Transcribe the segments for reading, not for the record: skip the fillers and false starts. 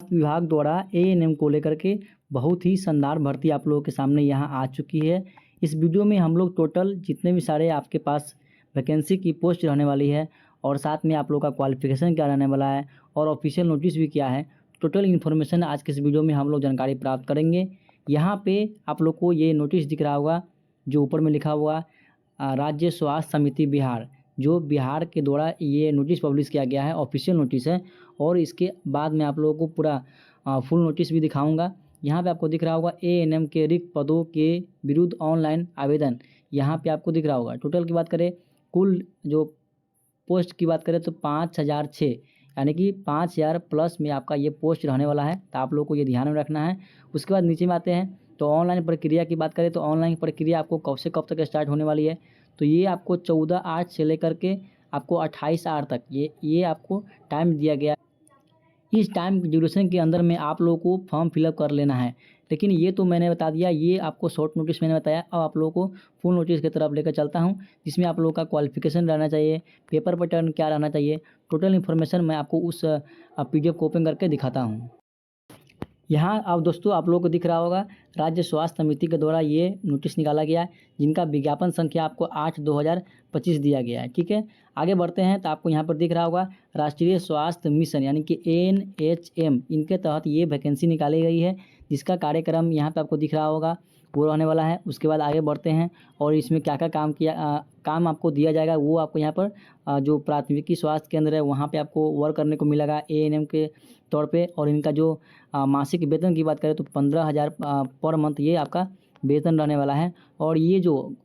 स्वास्थ्य विभाग द्वारा एएनएम को लेकर के बहुत ही शानदार भर्ती आप लोगों के सामने यहाँ आ चुकी है। इस वीडियो में हम लोग टोटल जितने भी सारे आपके पास वैकेंसी की पोस्ट रहने वाली है और साथ में आप लोग का क्वालिफिकेशन क्या रहने वाला है और ऑफिशियल नोटिस भी क्या है, टोटल इन्फॉर्मेशन आज के इस वीडियो में हम लोग जानकारी प्राप्त करेंगे। यहाँ पे आप लोग को ये नोटिस दिख रहा होगा जो ऊपर में लिखा हुआ राज्य स्वास्थ्य समिति बिहार, जो बिहार के द्वारा ये नोटिस पब्लिश किया गया है, ऑफिशियल नोटिस है। और इसके बाद मैं आप लोगों को पूरा फुल नोटिस भी दिखाऊंगा। यहाँ पे आपको दिख रहा होगा एएनएम के रिक्त पदों के विरुद्ध ऑनलाइन आवेदन, यहाँ पे आपको दिख रहा होगा। टोटल की बात करें, कुल जो पोस्ट की बात करें तो 5006 यानी कि 5000 प्लस में आपका ये पोस्ट रहने वाला है, तो आप लोग को ये ध्यान में रखना है। उसके बाद नीचे में आते हैं तो ऑनलाइन प्रक्रिया की बात करें तो ऑनलाइन प्रक्रिया आपको कब से कब तक स्टार्ट होने वाली है, तो ये आपको 14/8 से लेकर के आपको 28/8 तक ये आपको टाइम दिया गया। इस टाइम ड्यूरेशन के अंदर में आप लोगों को फॉर्म फिलअप कर लेना है। लेकिन ये तो मैंने बता दिया, ये आपको शॉर्ट नोटिस मैंने बताया। अब आप लोगों को फुल नोटिस की तरफ लेकर चलता हूँ, जिसमें आप लोगों का क्वालिफिकेशन रहना चाहिए, पेपर पैटर्न क्या रहना चाहिए, टोटल इन्फॉर्मेशन मैं आपको उस PDF को ओपन करके दिखाता हूँ। यहाँ अब दोस्तों आप लोगों को दिख रहा होगा राज्य स्वास्थ्य समिति के द्वारा ये नोटिस निकाला गया है, जिनका विज्ञापन संख्या आपको 8/2025 दिया गया है। ठीक है, आगे बढ़ते हैं तो आपको यहाँ पर दिख रहा होगा राष्ट्रीय स्वास्थ्य मिशन यानी कि NHM, इनके तहत ये वैकेंसी निकाली गई है, जिसका कार्यक्रम यहाँ पे आपको दिख रहा होगा वो रहने वाला है। उसके बाद आगे बढ़ते हैं और इसमें क्या क्या काम आपको दिया जाएगा वो आपको यहाँ पर जो प्राथमिकी स्वास्थ्य केंद्र है वहाँ पे आपको वर्क करने को मिलेगा एएनएम के तौर पे। और इनका जो मासिक वेतन की बात करें तो 15,000 पर मंथ ये आपका वेतन रहने वाला है। और ये जो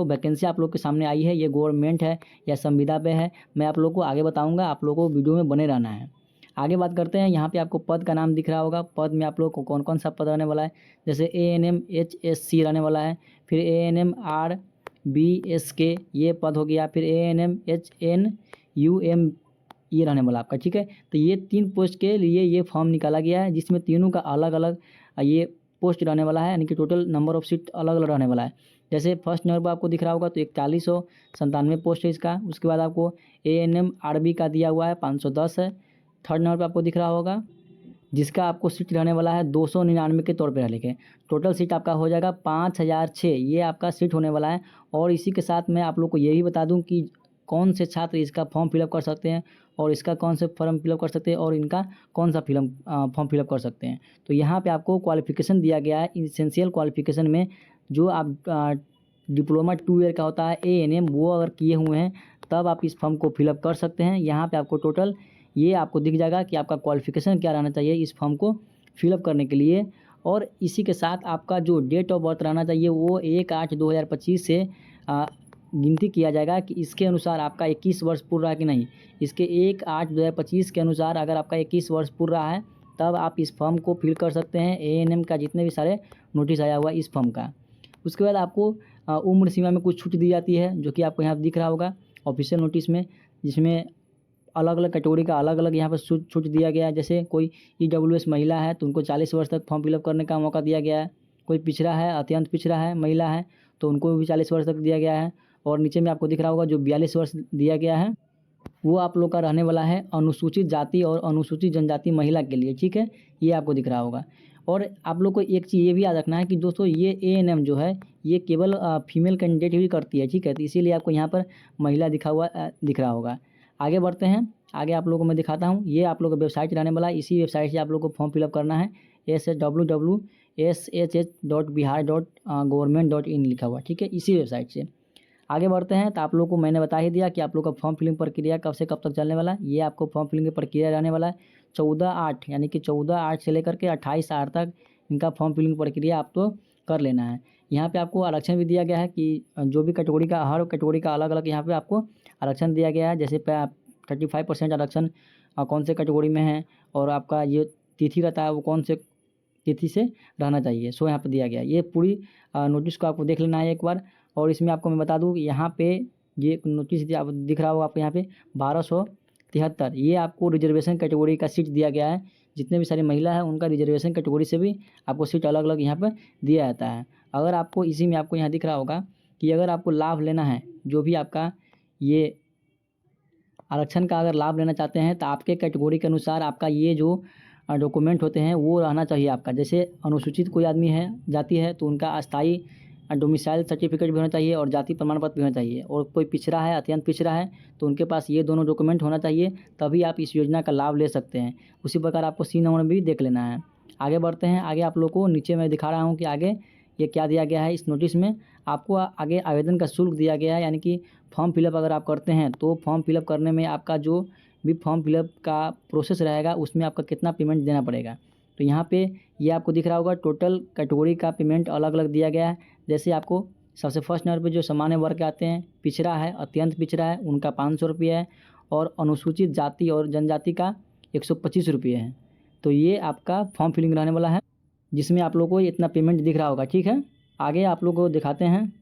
वैकेंसी आप लोग के सामने आई है ये गवर्नमेंट है या संविदा पे है, मैं आप लोग को आगे बताऊँगा, आप लोगों को वीडियो में बने रहना है। आगे बात करते हैं, यहाँ पे आपको पद का नाम दिख रहा होगा। पद में आप लोग को कौन कौन सा पद रहने वाला है, जैसे ANM HSC रहने वाला है, फिर ANM RBSK ये पद हो गया, फिर ANM HNUM ये रहने वाला आपका। ठीक है, तो ये 3 पोस्ट के लिए ये फॉर्म निकाला गया है, जिसमें तीनों का अलग अलग ये पोस्ट रहने वाला है, यानी कि टोटल नंबर ऑफ सीट अलग अलग रहने वाला है। जैसे फर्स्ट नंबर पर आपको दिख रहा होगा तो 4197 पोस्ट है इसका। उसके बाद आपको ANM RB का दिया हुआ है 510 है। थर्ड नंबर पे आपको दिख रहा होगा जिसका आपको सीट रहने वाला है 299 के तौर पे लिखे। टोटल सीट आपका हो जाएगा 5006, ये आपका सीट होने वाला है। और इसी के साथ मैं आप लोग को ये भी बता दूं कि कौन से छात्र इसका फॉर्म फिलअप कर सकते हैं और इसका कौन से फॉर्म फिलअप कर सकते हैं और इनका कौन सा फॉर्म फिलअप कर सकते हैं। तो यहाँ पे आपको क्वालिफिकेशन दिया गया है। इसेंशियल क्वालिफिकेशन में जो आप डिप्लोमा 2 ईयर का होता है ANM वो अगर किए हुए हैं तब आप इस फॉर्म को फिलअप कर सकते हैं। यहाँ पर आपको टोटल ये आपको दिख जाएगा कि आपका क्वालिफिकेशन क्या रहना चाहिए इस फॉर्म को फिलअप करने के लिए। और इसी के साथ आपका जो डेट ऑफ बर्थ रहना चाहिए वो 1/8/2025 से गिनती किया जाएगा कि इसके अनुसार आपका 21 वर्ष पूर्ण रहा है कि नहीं। इसके 1/8/2025 के अनुसार अगर आपका 21 वर्ष पूर्ण रहा है तब आप इस फॉर्म को फिल कर सकते हैं, ANM का जितने भी सारे नोटिस आया हुआ इस फॉर्म का। उसके बाद आपको उम्र सीमा में कुछ छूट दी जाती है, जो कि आपको यहाँ दिख रहा होगा ऑफिशियल नोटिस में, जिसमें अलग अलग कैटेगरी का अलग अलग यहाँ पर छूट दिया गया है। जैसे कोई EWS महिला है तो उनको 40 वर्ष तक फॉर्म फिलअप करने का मौका दिया गया है। कोई पिछड़ा है, अत्यंत पिछड़ा है, महिला है तो उनको भी 40 वर्ष तक दिया गया है। और नीचे में आपको दिख रहा होगा जो 42 वर्ष दिया गया है वो आप लोग का रहने वाला है अनुसूचित जाति और अनुसूचित जनजाति महिला के लिए। ठीक है, ये आपको दिख रहा होगा। और आप लोग को एक चीज़ ये भी याद रखना है कि दोस्तों ये ANM जो है ये केवल फीमेल कैंडिडेट भी करती है। ठीक है, तो इसीलिए आपको यहाँ पर महिला दिख रहा होगा। आगे बढ़ते हैं, आगे आप लोगों को मैं दिखाता हूँ। ये आप लोग का वेबसाइट रहने वाला है, इसी वेबसाइट से आप लोग को फॉर्म फिलअप करना है। www.shh.bihar.government.in लिखा हुआ। ठीक है, इसी वेबसाइट से आगे बढ़ते हैं। तो आप लोग को मैंने बता ही दिया कि आप लोग का फॉर्म फिलिंग प्रक्रिया कब से कब तक चलने वाला है। ये आपको फॉर्म फिलिंग की प्रक्रिया रहने वाला है 14/8 यानी कि 14/8 से लेकर के 28/8 तक इनका फॉर्म फिलिंग प्रक्रिया आपको कर लेना है। यहाँ पे आपको आरक्षण भी दिया गया है कि जो भी कैटेगरी का, हर कैटेगरी का अलग अलग यहाँ पे आपको आरक्षण दिया गया है। जैसे 35% आरक्षण कौन से कैटेगरी में है और आपका ये तिथि रहता है वो कौन से तिथि से रहना चाहिए, सो यहाँ पर दिया गया है। ये पूरी नोटिस को आपको देख लेना है एक बार। और इसमें आपको मैं बता दूँ यहाँ पे ये नोटिस दिख रहा होगा आपको यहाँ पे 1273, ये आपको रिजर्वेशन कैटेगरी का सीट दिया गया है। जितने भी सारी महिला है उनका रिजर्वेशन कैटेगरी से भी आपको सीट अलग अलग यहाँ पर दिया जाता है। अगर आपको इसी में आपको यहाँ दिख रहा होगा कि अगर आपको लाभ लेना है, जो भी आपका ये आरक्षण का अगर लाभ लेना चाहते हैं तो आपके कैटेगरी के अनुसार आपका ये जो डॉक्यूमेंट होते हैं वो रहना चाहिए आपका। जैसे अनुसूचित कोई आदमी है जाति है तो उनका अस्थाई डोमिसाइल सर्टिफिकेट भी होना चाहिए और जाति प्रमाण पत्र भी होना चाहिए। और कोई पिछड़ा है, अत्यंत पिछड़ा है, तो उनके पास ये दोनों डॉक्यूमेंट होना चाहिए, तभी आप इस योजना का लाभ ले सकते हैं। उसी प्रकार आपको सी नंबर भी देख लेना है। आगे बढ़ते हैं। आगे आप लोग को नीचे मैं दिखा रहा हूँ कि आगे ये क्या दिया गया है। इस नोटिस में आपको आगे आवेदन का शुल्क दिया गया है, यानी कि फॉर्म फिलअप अगर आप करते हैं तो फॉर्म फिलअप करने में आपका जो भी फॉर्म फिलअप का प्रोसेस रहेगा उसमें आपका कितना पेमेंट देना पड़ेगा। तो यहाँ पे ये आपको दिख रहा होगा टोटल कैटेगरी का पेमेंट अलग अलग दिया गया है। जैसे आपको सबसे फर्स्ट नंबर पे जो सामान्य वर्ग के आते हैं, पिछड़ा है, अत्यंत पिछड़ा है, उनका 500 रुपये है, और अनुसूचित जाति और जनजाति का 125 रुपये है। तो ये आपका फॉर्म फिलिंग रहने वाला है, जिसमें आप लोग को इतना पेमेंट दिख रहा होगा। ठीक है, आगे आप लोग को दिखाते हैं।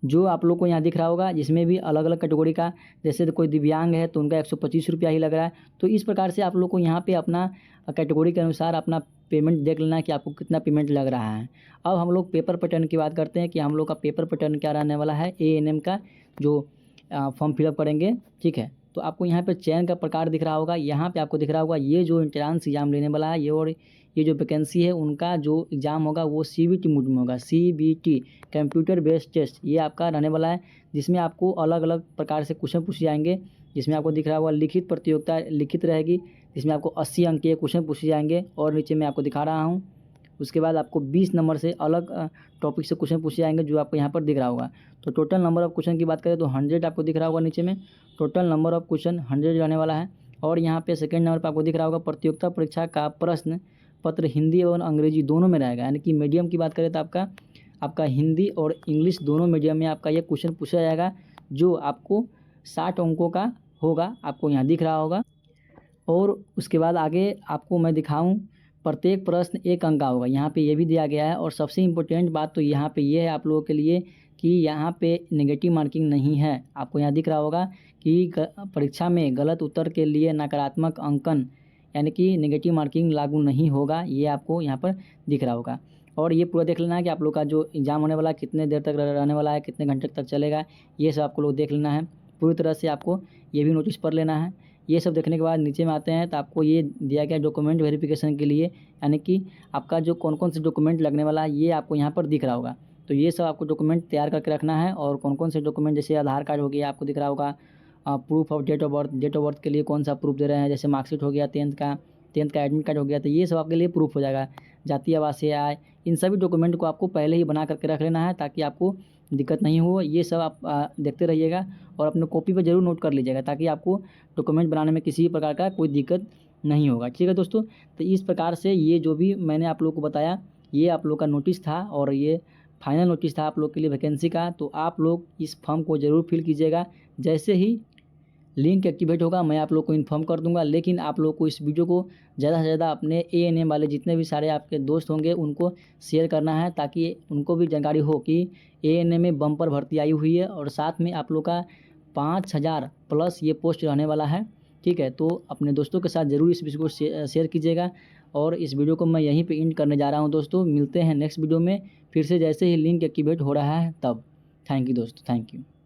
जो आप लोग को यहाँ दिख रहा होगा जिसमें भी अलग अलग कैटेगरी का, जैसे कोई दिव्यांग है तो उनका 125 रुपया ही लग रहा है। तो इस प्रकार से आप लोग को यहाँ पे अपना कैटेगरी के अनुसार अपना पेमेंट देख लेना है कि आपको कितना पेमेंट लग रहा है। अब हम लोग पेपर पैटर्न की बात करते हैं कि हम लोग का पेपर पैटर्न क्या रहने वाला है। ANM का जो फॉर्म फिलअप करेंगे, ठीक है, तो आपको यहाँ पे चयन का प्रकार दिख रहा होगा। यहाँ पे आपको दिख रहा होगा ये जो एंट्रेंस एग्जाम लेने वाला है, ये और ये जो वैकेंसी है उनका जो एग्ज़ाम होगा वो CBT मोड में होगा। CBT कंप्यूटर बेस्ड टेस्ट ये आपका रहने वाला है, जिसमें आपको अलग अलग प्रकार से क्वेश्चन पूछे जाएंगे। जिसमें आपको दिख रहा होगा लिखित प्रतियोगिता लिखित रहेगी, जिसमें आपको 80 अंक के क्वेश्चन पूछे जाएंगे। और नीचे मैं आपको दिखा रहा हूँ, उसके बाद आपको 20 नंबर से अलग टॉपिक से क्वेश्चन पूछे जाएंगे, जो आपको यहाँ पर दिख रहा होगा। तो टोटल नंबर ऑफ क्वेश्चन की बात करें तो 100 आपको दिख रहा होगा नीचे में। टोटल नंबर ऑफ क्वेश्चन 100 रहने वाला है। और यहाँ पे सेकंड नंबर पर आपको दिख रहा होगा प्रतियोगिता परीक्षा का प्रश्न पत्र हिंदी और अंग्रेजी दोनों में रहेगा। यानी कि मीडियम की बात करें तो आपका हिंदी और इंग्लिश दोनों मीडियम में आपका ये क्वेश्चन पूछा जाएगा, जो आपको 60 अंकों का होगा, आपको यहाँ दिख रहा होगा। और उसके बाद आगे आपको मैं दिखाऊं, प्रत्येक प्रश्न 1 अंक का होगा, यहाँ पे ये भी दिया गया है। और सबसे इम्पोर्टेंट बात तो यहाँ पे ये है आप लोगों के लिए कि यहाँ पे नेगेटिव मार्किंग नहीं है। आपको यहाँ दिख रहा होगा कि परीक्षा में गलत उत्तर के लिए नकारात्मक अंकन यानी कि नेगेटिव मार्किंग लागू नहीं होगा, ये आपको यहाँ पर दिख रहा होगा। और ये पूरा देख लेना है कि आप लोग का जो एग्ज़ाम होने वाला है कितने देर तक रहने वाला है, कितने घंटे तक चलेगा, ये सब आपको लोग देख लेना है। पूरी तरह से आपको ये भी नोटिस पढ़ लेना है। ये सब देखने के बाद नीचे में आते हैं तो आपको ये दिया गया डॉक्यूमेंट वेरिफिकेशन के लिए, यानी कि आपका जो कौन कौन से डॉक्यूमेंट लगने वाला है ये आपको यहाँ पर दिख रहा होगा। तो ये सब आपको डॉक्यूमेंट तैयार करके रखना है। और कौन कौन से डॉक्यूमेंट, जैसे आधार कार्ड हो गया, आपको दिख रहा होगा proof of date of birth के लिए कौन सा प्रूफ दे रहे हैं, जैसे मार्कशीट हो गया, 10th का एडमिट कार्ड हो गया, तो ये सब आपके लिए प्रूफ हो जाएगा। जातीय आवासीय आय, इन सभी डॉक्यूमेंट को आपको पहले ही बना करके रख लेना है, ताकि आपको दिक्कत नहीं हो। ये सब आप देखते रहिएगा और अपने कॉपी पर ज़रूर नोट कर लीजिएगा, ताकि आपको डॉक्यूमेंट बनाने में किसी प्रकार का कोई दिक्कत नहीं होगा। ठीक है दोस्तों, तो इस प्रकार से ये जो भी मैंने आप लोग को बताया, ये आप लोग का नोटिस था और ये फाइनल नोटिस था आप लोग के लिए वैकेंसी का। तो आप लोग इस फॉर्म को ज़रूर फिल कीजिएगा। जैसे ही लिंक एक्टिवेट होगा मैं आप लोग को इन्फॉर्म कर दूंगा। लेकिन आप लोग को इस वीडियो को ज़्यादा से ज़्यादा अपने ANM वाले जितने भी सारे आपके दोस्त होंगे उनको शेयर करना है, ताकि उनको भी जानकारी हो कि ANM में बम्पर भर्ती आई हुई है और साथ में आप लोग का 5000 प्लस ये पोस्ट रहने वाला है। ठीक है, तो अपने दोस्तों के साथ ज़रूर इस वीडियो को शेयर कीजिएगा। और इस वीडियो को मैं यहीं पर एंड करने जा रहा हूँ दोस्तों। मिलते हैं नेक्स्ट वीडियो में फिर से, जैसे ही लिंक एक्टिवेट हो रहा है तब। थैंक यू दोस्तों, थैंक यू।